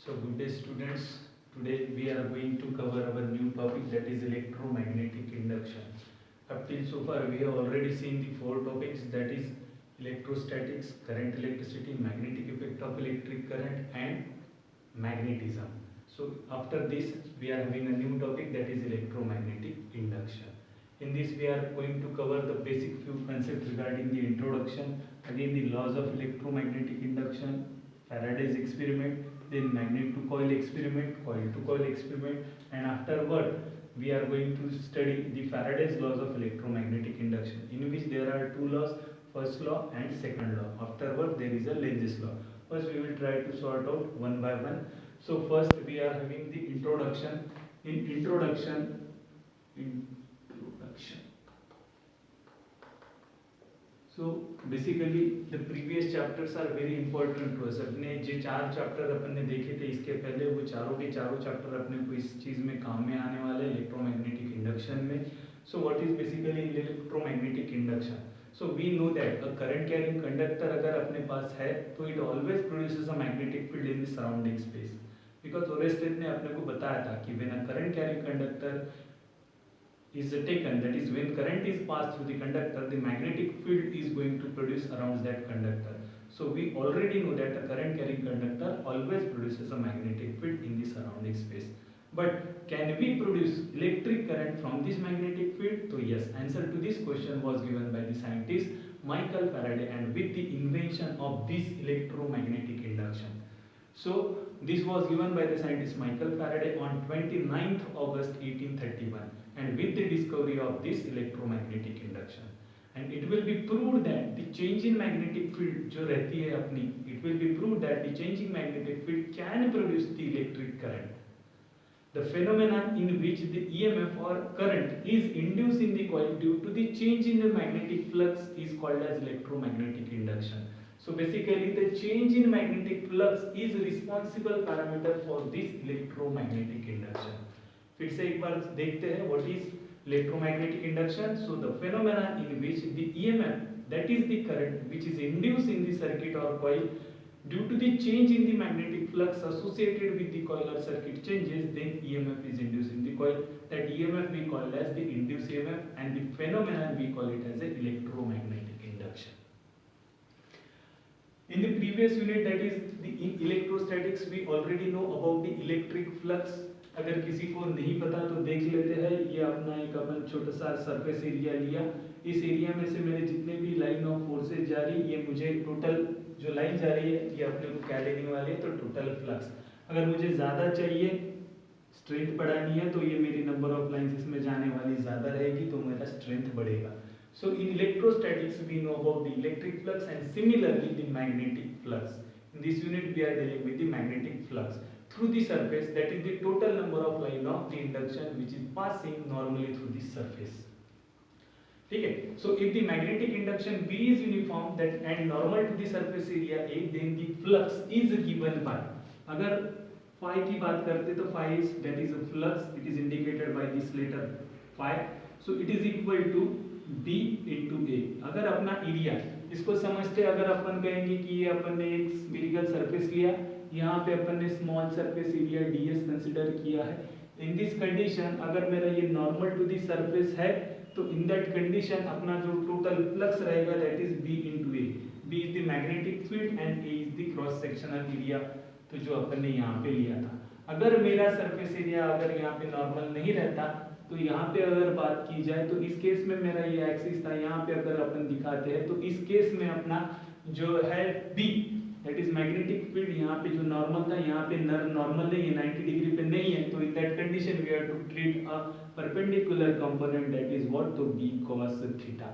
So good day students. Today we are going to cover our new topic, that is electromagnetic induction. Up till so far we have already seen the four topics, that is electrostatics, current electricity, magnetic effect of electric current and magnetism. So after this we are having a new topic, that is electromagnetic induction. In this we are going to cover the basic few concepts regarding the introduction, again the laws of electromagnetic induction, Faraday's experiment, then magnet to coil experiment, coil to coil experiment, and afterward we are going to study the Faraday's laws of electromagnetic induction, in which there are two laws, first law and second law. Afterward there is a Lenz's law. First we will try to sort out one by one. So first we are having the introduction. Introduction. So basically the previous chapters are very important to us. अपने जो चार chapter अपन ने देखे थे इसके पहले, वो चारों के चारों चैप्टर अपने को इस चीज़ में काम में आने वाले, इलेक्ट्रोमैग्नेटिक इंडक्शन में. So what is basically electromagnetic induction? So we know that a current carrying conductor अगर अपने पास है तो it always produces a magnetic field in the surrounding space. Because Oersted ने अपने को बताया था कि when a current carrying conductor is taken, that is when current is passed through the conductor, the magnetic field is going to produce around that conductor. So we already know that a current carrying conductor always produces a magnetic field in the surrounding space. But can we produce electric current from this magnetic field? So yes, answer to this question was given by the scientist Michael Faraday, and with the invention of this electromagnetic induction. So this was given by the scientist Michael Faraday on 29th August 1831, and with the discovery of this electromagnetic induction, and it will be proved that the change in magnetic field जो रहती है अपनी, it will be proved that the changing magnetic field can produce the electric current. The phenomenon in which the EMF or current is induced in the coil due to the change in the magnetic flux is called as electromagnetic induction. So basically the change in magnetic flux is responsible parameter for this electromagnetic induction. फिर से एक बार देखते हैं what is electromagnetic induction. So the phenomenon in which the EMF, that is the current which is induced in the circuit or coil due to the change in the magnetic flux associated with the coil or circuit changes, then EMF is induced in the coil. That EMF we call as the induced EMF, and the phenomenon we call it as a electromagnetic induction. In the previous unit, that is in electrostatics, we already know about the electric flux. अगर किसी को नहीं पता तो देख लेते हैं. ये अपना एक अपन छोटा सा सरफेस एरिया लिया. इस एरिया में से मेरे जितने भी लाइन ऑफ फोर्सेज जा रही, ये मुझे टोटल जो लाइन जा रही है ये अपने को क्या देने वाली है, तो टोटल फ्लक्स. अगर मुझे ज़्यादा चाहिए, स्ट्रेंथ बढ़ानी है, तो ये मेरी नंबर ऑफ लाइन्स इसमें जाने वाली ज़्यादा रहेगी, तो मेरा स्ट्रेंथ बढ़ेगा. So in electrostatics we know about the electric flux and similarly the magnetic flux. In this unit we are dealing with the magnetic flux through the surface, that is the total number of line of the induction which is passing normally through the surface. ठीक है. So if the magnetic induction B is uniform that and normal to the surface area A, then the flux is given by, अगर phi की बात करते तो phi is, that is a flux, it is indicated by this letter phi. So it is equal to B into A. अगर अपना area इसको समझते, अगर अपन कहेंगे कि ये अपन ने एक स्फेरिकल सरफेस लिया, यहाँ पे अपन ने small surface area ds consider किया है. इन दिस कंडीशन अगर मेरा ये नॉर्मल टू दी सरफेस है, तो इन दैट कंडीशन अपना जो टोटल फ्लक्स रहेगा that is B into A. B is the magnetic field and A is the cross sectional area, तो जो अपन ने यहाँ पे लिया था. अगर मेरा सरफेस एरिया अगर यहाँ पे नॉर्मल नहीं रहता, तो यहाँ पे अगर बात की जाए तो इस केस में मेरा ये एक्सिस था, यहाँ पे अगर अपन दिखाते हैं तो इस केस में अपना जो है B, that is magnetic field, यहाँ पे जो नॉर्मल था यहाँ पे नॉर्मल नहीं है, 90 डिग्री पे नहीं है, तो in that condition we have to treat a perpendicular component, that is what, तो B cos थीटा.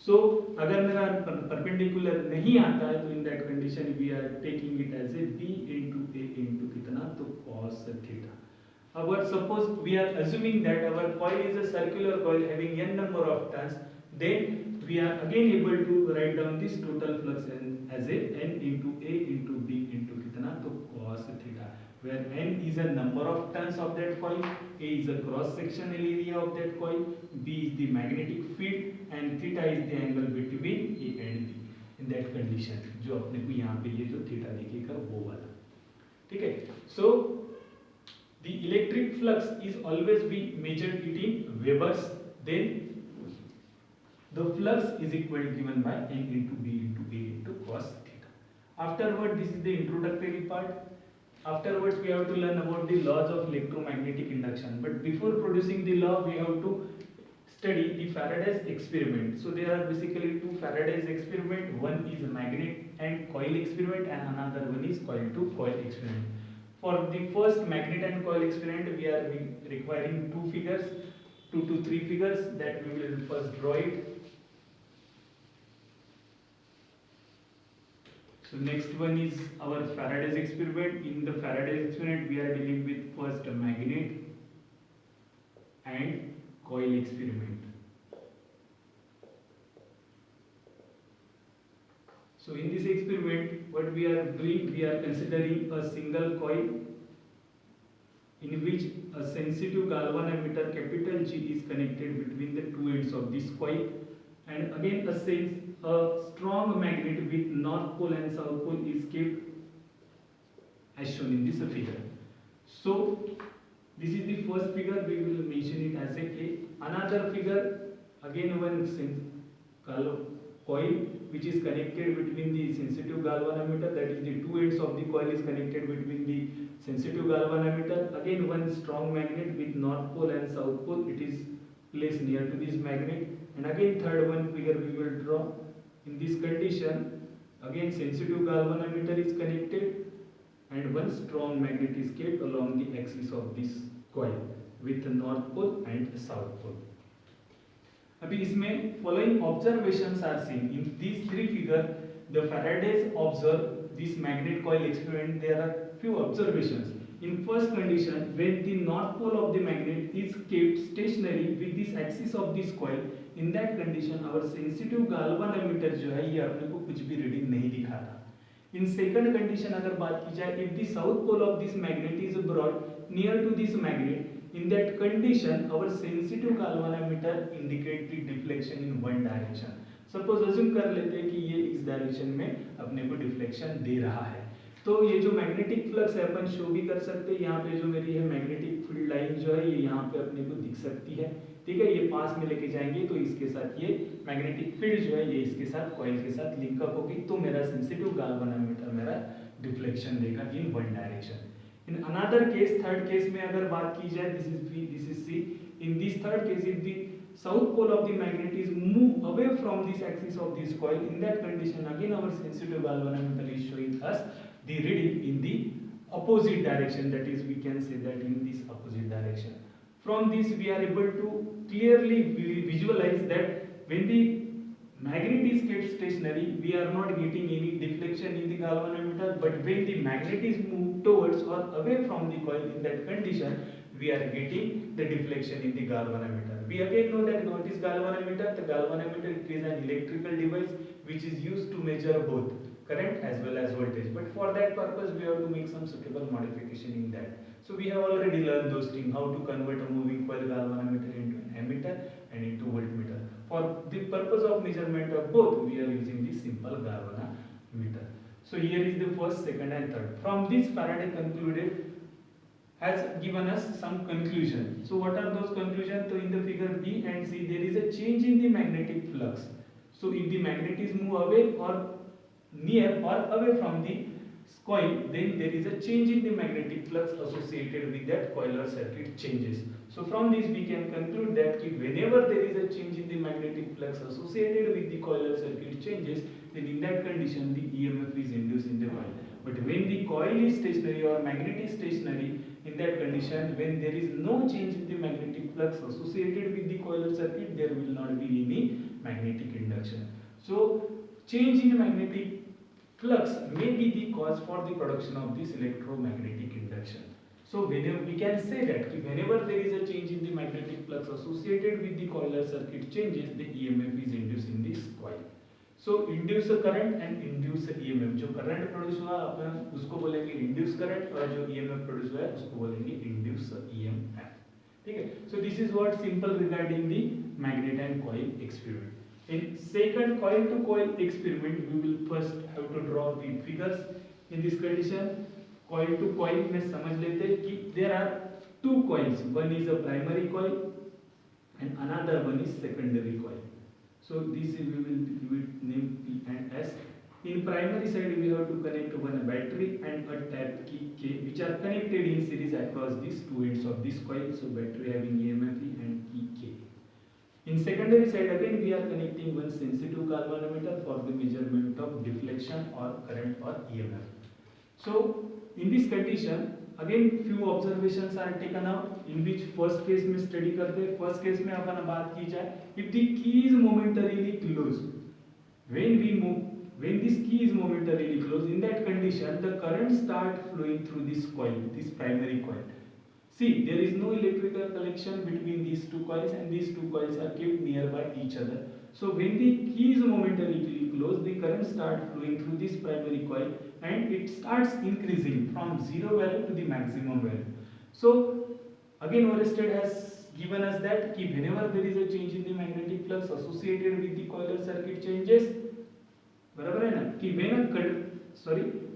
सो अगर मेरा परपेंडिकुलर नहीं आता है तो in that condition we are taking it as a B into A into कितना, तो cos theta. Our suppose we are assuming that our coil is a circular coil having n number of turns, then we are again able to write down this total flux as a n into A into B into कितना, तो cos theta, where n is a number of turns of that coil, A is a cross sectional area of that coil, B is the magnetic field, and theta is the angle between A and B. In that condition जो अपने को यहाँ पे ये जो theta दिखेगा वो वाला. ठीक है. So the electric flux is always be measured it in Webers. Then the flux is equal to given by N into B into A into cos theta. Afterward, this is the introductory part. Afterwards, we have to learn about the laws of electromagnetic induction. But before producing the law, we have to study the Faraday's experiment. So there are basically two Faraday's experiment. One is magnet and coil experiment, and another one is coil to coil experiment. For the first magnet and coil experiment, we are requiring two figures, 2 to 3 figures that we will first draw it. So next one is our Faraday's experiment. In the Faraday's experiment, we are dealing with first magnet and coil experiment. So in this experiment, what we are doing, we are considering a single coil in which a sensitive galvanometer capital G is connected between the two ends of this coil, and again a strong magnet with north pole and south pole is kept as shown in this figure. So this is the first figure, we will mention it as a K. Another figure, again one coil which is connected between the sensitive galvanometer, that is the two ends of the coil is connected between the sensitive galvanometer. Again one strong magnet with north pole and south pole, it is placed near to this magnet. And again third one figure we will draw. In this condition, again sensitive galvanometer is connected and one strong magnet is kept along the axis of this coil with north pole and south pole. अभी इसमें following observations are seen in these three figures. The Faraday's observe this magnet coil experiment. There are few observations. In first condition, when the north pole of the magnet is kept stationary with this axis of this coil, in that condition our sensitive galvanometer जो है ये अपने को कुछ भी reading नहीं दिखाता. In second condition अगर बात की जाए, if the south pole of this magnet is brought near to this magnet, in that condition our sensitive galvanometer indicate the deflection in one direction. Suppose assume कर लेते हैं कि ये इस डायरेक्शन में अपने को डिफ्लेक्शन दे रहा है, तो ये जो मैग्नेटिक फ्लक्स है अपन शो भी कर सकते हैं. यहाँ पे जो मेरी है मैग्नेटिक फील्ड लाइन जो है ये यहाँ पे अपने को दिख सकती है. ठीक है, ये पास में लेके जाएंगे तो इसके साथ ये मैग्नेटिक फील्ड जो है ये इसके साथ कॉइल के साथ लिंकअप होगी, तो मेरा सेंसिटिव गाल्वानोमीटर मेरा डिफ्लेक्शन देगा in one direction. In another case, third case में अगर बात की जाए, this is B, this is C. In this third case if the south pole of the magnet is move away from this axis of this coil, in that condition again our sensitive galvanometer is showing us the reading in the opposite direction, that is we can say that in this opposite direction. From this we are able to clearly visualize that when the magnet is kept stationary we are not getting any deflection in the galvanometer, but when the magnet is moved towards or away from the coil, in that condition we are getting the deflection in the galvanometer. We again know that what is galvanometer. The galvanometer is an electrical device which is used to measure both current as well as voltage, but for that purpose we have to make some suitable modification in that. So we have already learned those things, how to convert a moving coil galvanometer into an ammeter and into voltmeter. For the purpose of measurement of both we are using this simple galvanometer. So here is the first, second and third. From this Faraday concluded, has given us some conclusion. So what are those conclusions? So in the figure B and C there is a change in the magnetic flux. So if the magnet is move away or near or away from the coil, then there is a change in the magnetic flux associated with that coil or circuit changes. So from this we can conclude that if whenever there is a change in the magnetic flux associated with the coil or circuit changes, then in that condition the EMF is induced in the coil. But when the coil is stationary or magnet is stationary, in that condition when there is no change in the magnetic flux associated with the coil or circuit, there will not be any magnetic induction. So change in magnetic flux may be the cause for the production of this electromagnetic induction. So whenever we can say that whenever there is a change in the magnetic flux associated with the coil or circuit changes, the EMF is induced in this coil. So induce current and induce EMF. जो current produce हुआ अपन उसको बोलेंगे induce current, और जो EMF produce हुआ है उसको बोलेंगे इंड्यूस EMF. ठीक है. So this is what simple regarding the magnet and coil experiment. In second coil to coil experiment, we will first have to draw the figures. In this condition, coil to coil में समझ लेते हैं कि there are two coils, one is a primary coil and another one is secondary coil. So this we will give it name P and S. In primary side we have to connect one battery and a tap key K, which are connected in series across these two ends of this coil. So battery having EMF E and key K. In secondary side again we are connecting one sensitive galvanometer for the measurement of deflection or current or EMF. So in this condition again few observations are taken out in which first case में study करते हैं. First case में अपन बात की जाए, if the key is momentarily closed, when this key is momentarily closed, in that condition the current start flowing through this coil, this primary coil. See, there is no electrical connection between these two coils and these two coils are kept nearby each other. So when the key is momentarily closed, the current starts flowing through this primary coil and it starts increasing from zero value to the maximum value. So again Oersted has given us that whenever there is a change in the magnetic flux associated with the coiler circuit changes, बराबर है ना, कि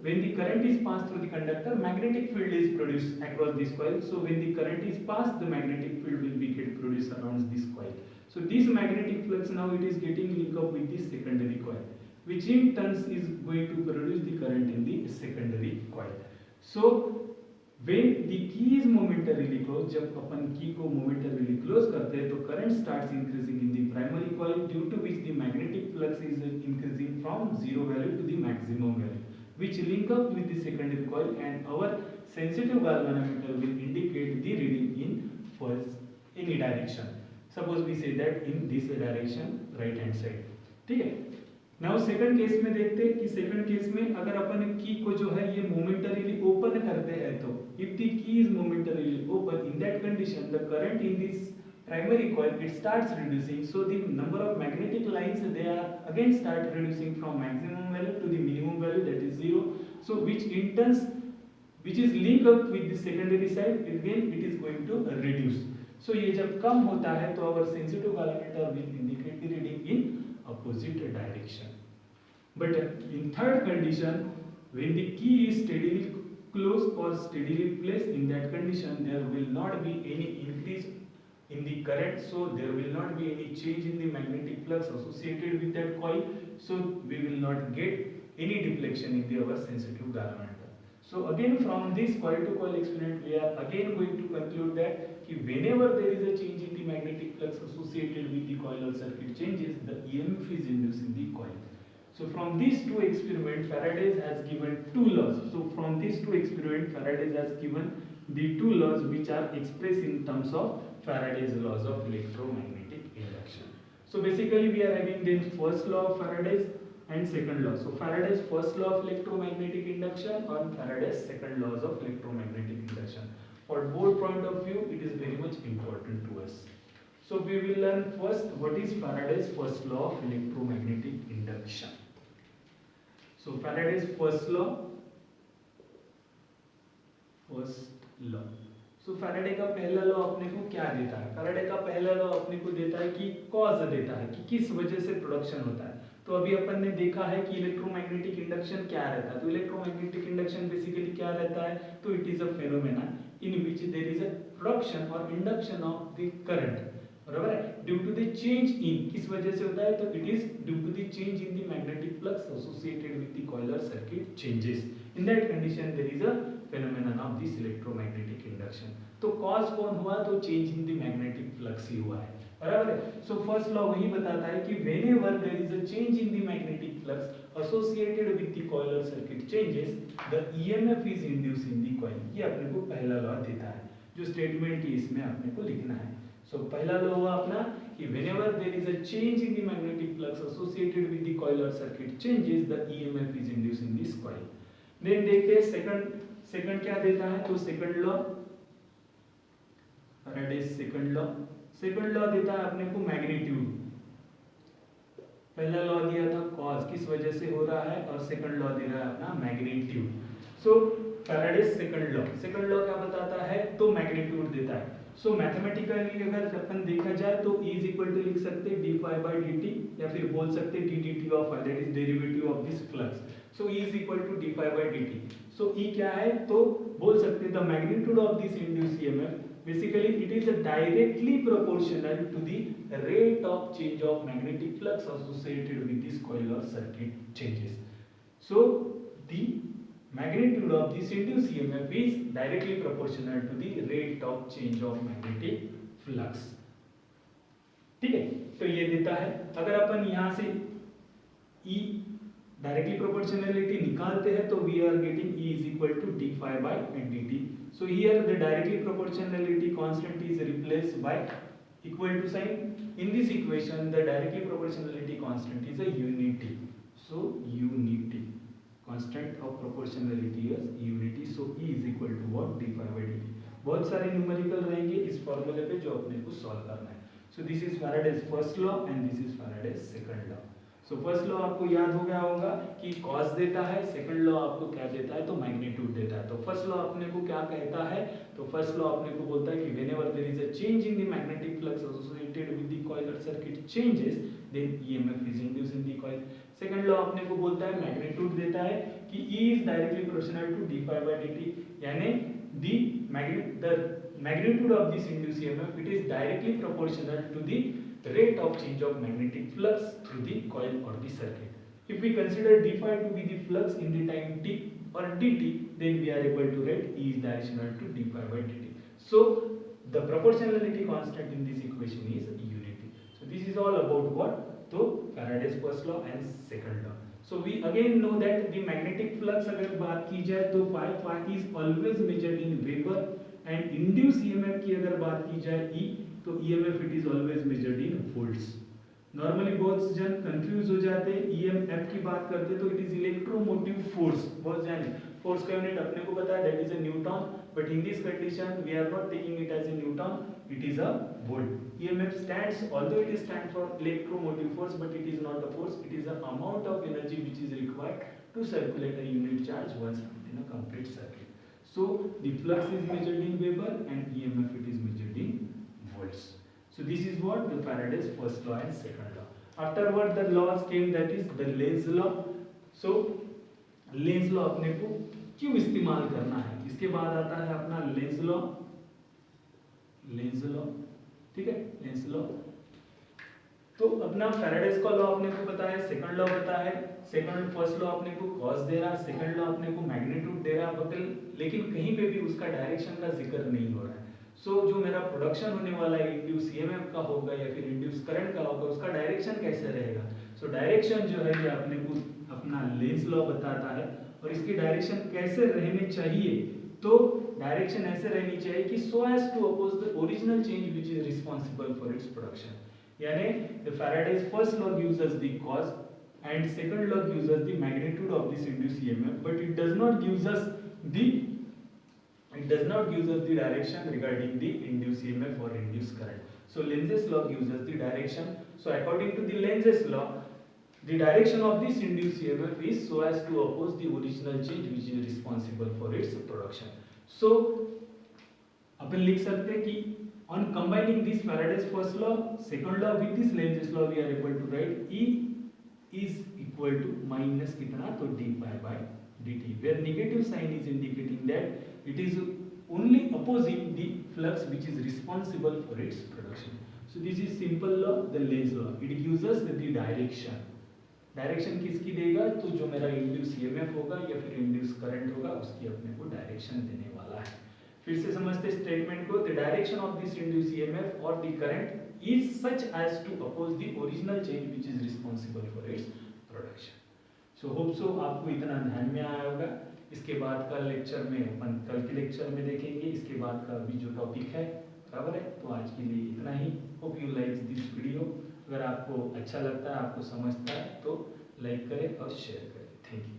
when the current is passed through the conductor, magnetic field is produced across this coil. So when the current is passed, the magnetic field will be get produced around this coil. So this magnetic flux now it is getting linked up with this secondary coil, which in turn is going to produce the current in the secondary coil. So when the key is momentarily closed, जब अपन key को momentarily close करते हैं तो current starts increasing in the primary coil, due to which the magnetic flux is increasing from zero value to the maximum value, which link up with the secondary coil, and our sensitive galvanometer will indicate the reading in first any direction. Suppose we say that in this direction, right hand side. ठीक है. Now second case में देखते हैं कि second case में अगर अपन की को जो है ये मोमेंटरीली ओपन करते हैं तो if the key is momentarily open, in that condition the current in this primary coil it starts reducing, so the number of magnetic lines they are again start reducing from maximum value to the minimum value, that is 0. So which is linked up with the secondary side, again it is going to reduce. So ये जब कम होता है तो our sensitive galvanometer will indicate the reading in opposite direction. But in third condition, when the key is steadily closed or steadily placed, in that condition there will not be any increase in the current, so there will not be any change in the magnetic flux associated with that coil, so we will not get any deflection in the our sensitive galvanometer. So again from this coil to coil experiment we are again going to conclude that whenever there is a change in the magnetic flux associated with the coil or circuit changes, the EMF is induced in the coil. So from these two experiments Faraday has given two laws. So from these two experiments Faraday has given the two laws which are expressed in terms of Faraday's laws of electromagnetic induction. So basically we are having the first law of Faraday's and second law. So Faraday's first law of electromagnetic induction and Faraday's second laws of electromagnetic induction. For both point of view it is very much important to us. So we will learn first what is Faraday's first law of electromagnetic induction. So Faraday's first law. So Faraday का पहला law अपने को क्या देता है? Faraday का पहला law अपने को देता है कि कॉज देता है कि किस वजह से प्रोडक्शन होता है. तो अभी अपन ने देखा है कि इलेक्ट्रोमैग्नेटिक इंडक्शन क्या रहता है. तो इलेक्ट्रोमैग्नेटिक इंडक्शन बेसिकली क्या रहता है? तो it is a phenomena in which there is a production और इंडक्शन ऑफ द करंट, बराबर है, due to the change in. किस वजह से होता है? तो it is due to the change in the magnetic flux associated with the coil or circuit changes. In that condition there is a phenomenon of this electromagnetic induction. तो cause कौन हुआ? तो change in the magnetic flux ही हुआ है, बराबर है. So first law वही बताता है कि whenever there is a change in the magnetic flux associated with the coil or circuit changes, the EMF is induced in the coil. ये अपने को पहला लॉ देता है जो स्टेटमेंट की इसमें अपने को लिखना है. सो पहला लॉ हुआ अपना कि whenever there is a change in the magnetic flux associated with the coil or circuit changes, the EMF is induced in this coil. Then देखते हैं सेकंड क्या देता है. तो second law, Faraday's second law देता है अपने को मैग्नीट्यूड. पहला लॉ दिया था कॉज, किस वजह से हो रहा है, और सेकंड लॉ दे रहा है अपना मैग्नीट्यूड. सो फैराडेज सेकंड लॉ क्या बताता है? तो मैग्नीट्यूड देता है. सो मैथमेटिकली अगर अपन देखा जाए तो E इज इक्वल टू लिख सकते हैं dy by dt, या फिर बोल सकते हैं ddt of that is derivative of this flux. So E is equal to d phi by d t. So E क्या है, तो बोल सकते हैं the magnitude of this induce EMF basically it is directly proportional to the rate of change of magnetic flux associated with this coil or circuit changes. So the magnitude of this induced EMF is directly proportional to the rate of change of magnetic flux. ठीक है, तो ये देता है। अगर अपन यहाँ से E directly proportionality निकालते हैं तो we are getting E is equal to d phi by d t. So here the directly proportionality constant is replaced by equal to sign. In this equation, the directly proportionality constant is a unity. So unity, constant of proportionality is unity. So E is equal to what? d phi by dt. बहुत सारे numerical रहेंगे इस फॉर्मूले पे जो अपने को solve करना है। So this is Faraday's first law and this is Faraday's second law. So first law आपको याद हो गया होगा कि कॉस देता है, सेकंड लॉ आपको क्या देता है, तो मैग्नीट्यूड देता है। तो फर्स्ट लॉ अपने को क्या कहता है, तो फर्स्ट लॉ अपने को बोलता है कि whenever there is a change in the magnetic flux associated with the coil और circuit changes then EMF is induced in the coil. Second law अपने को बोलता है, मैग्नीट्यूड देता है कि E is directly proportional to d phi by dt, यानी the magnitude of this induced EMF it is directly proportional to the rate of change of magnetic flux through the coil or the circuit. If we consider d phi to be the flux in the time t or dt, then we are able to write E is directional to d phi by dt. So the proportionality constant in this equation is unity. So this is all about what? So Faraday's first law and second law. So we again know that the magnetic flux अगर बात की जाए तो phi is always measured in Weber and induced EMF की अगर बात की जाए E, तो EMF it is always measured in volts. Normally बहुत जन कंफ्यूज हो जाते हैं, EMF की बात करते तो इट इज इलेक्ट्रोमोटिव फोर्स। बहुत जाने फोर्स का यूनिट अपने को पता है that is a newton, but in this condition we are not taking it as a newton, it is a volt. EMF stands, although it is stand for electromotive force, but it is not a force, it is the amount of energy which is required to circulate a unit charge once in a complete circuit. So the flux is measured in Weber and EMF it is measured in volts. So this is what the Faraday's first law and second law. Afterward the laws came, that is the Lenz law. So Lenz law अपने को क्यों इस्तेमाल करना है, इसके बाद आता है अपना Lenz law। Lenz law, ठीक है, Lenz law। तो अपना Faraday's का लॉ अपने को पता है, सेकंड लॉ पता है, सेकंड फर्स्ट लॉ अपने को कॉस दे रहा, सेकंड लॉ अपने को मैग्नीट्यूड दे रहा, बगल लेकिन कहीं पे भी उसका डायरेक्शन का जिक्र नहीं हो रहा है। सो जो मेरा प्रोडक्शन होने वाला है इंड्यूस ईएमएफ का होगा या फिर इंड्यूस करंट का होगा, उसका डायरेक्शन कैसे रहेगा। सो डायरेक्शन जो है ये अपने को अपना लेंज लॉ बताता है, और इसकी डायरेक्शन कैसे रहनी चाहिए, तो डायरेक्शन ऐसे रहनी चाहिए कि so as to oppose the original change which is responsible for its production. यानी the Faraday's first law gives us the cause and second law gives us the magnitude of this induced EMF, but it does not gives us the direction regarding the induced EMF or induced current. So Lenz's law gives us the direction. So according to the Lenz's law, the direction of this induced EMF is so as to oppose the original change which is responsible for its production. So अपन लिख सकते हैं कि on combining this Faraday's first law, second law with this Lenz's law, we are able to write E is equal to minus कितना, तो d pi by dt, where negative sign is indicating that it is only opposing the flux which is responsible for its production. So this is simple law, the Lenz law. It gives us the direction. Direction किसकी देगा, तो जो मेरा induce EMF होगा या फिर induce current होगा उसकी अपने को डायरेक्शन देने वाला है। फिर से समझते स्टेटमेंट को, the direction of this induce EMF और the current is such as to oppose the original change which is responsible for its production. So hope so आपको इतना ध्यान में आया होगा। इसके बाद का लेक्चर में अपन कल के लेक्चर में देखेंगे, इसके बाद का भी जो टॉपिक है, बराबर है। तो आज के लिए इतना ही। Hope you like this video. अगर आपको अच्छा लगता है, आपको समझता है, तो लाइक करें और शेयर करें। Thank you.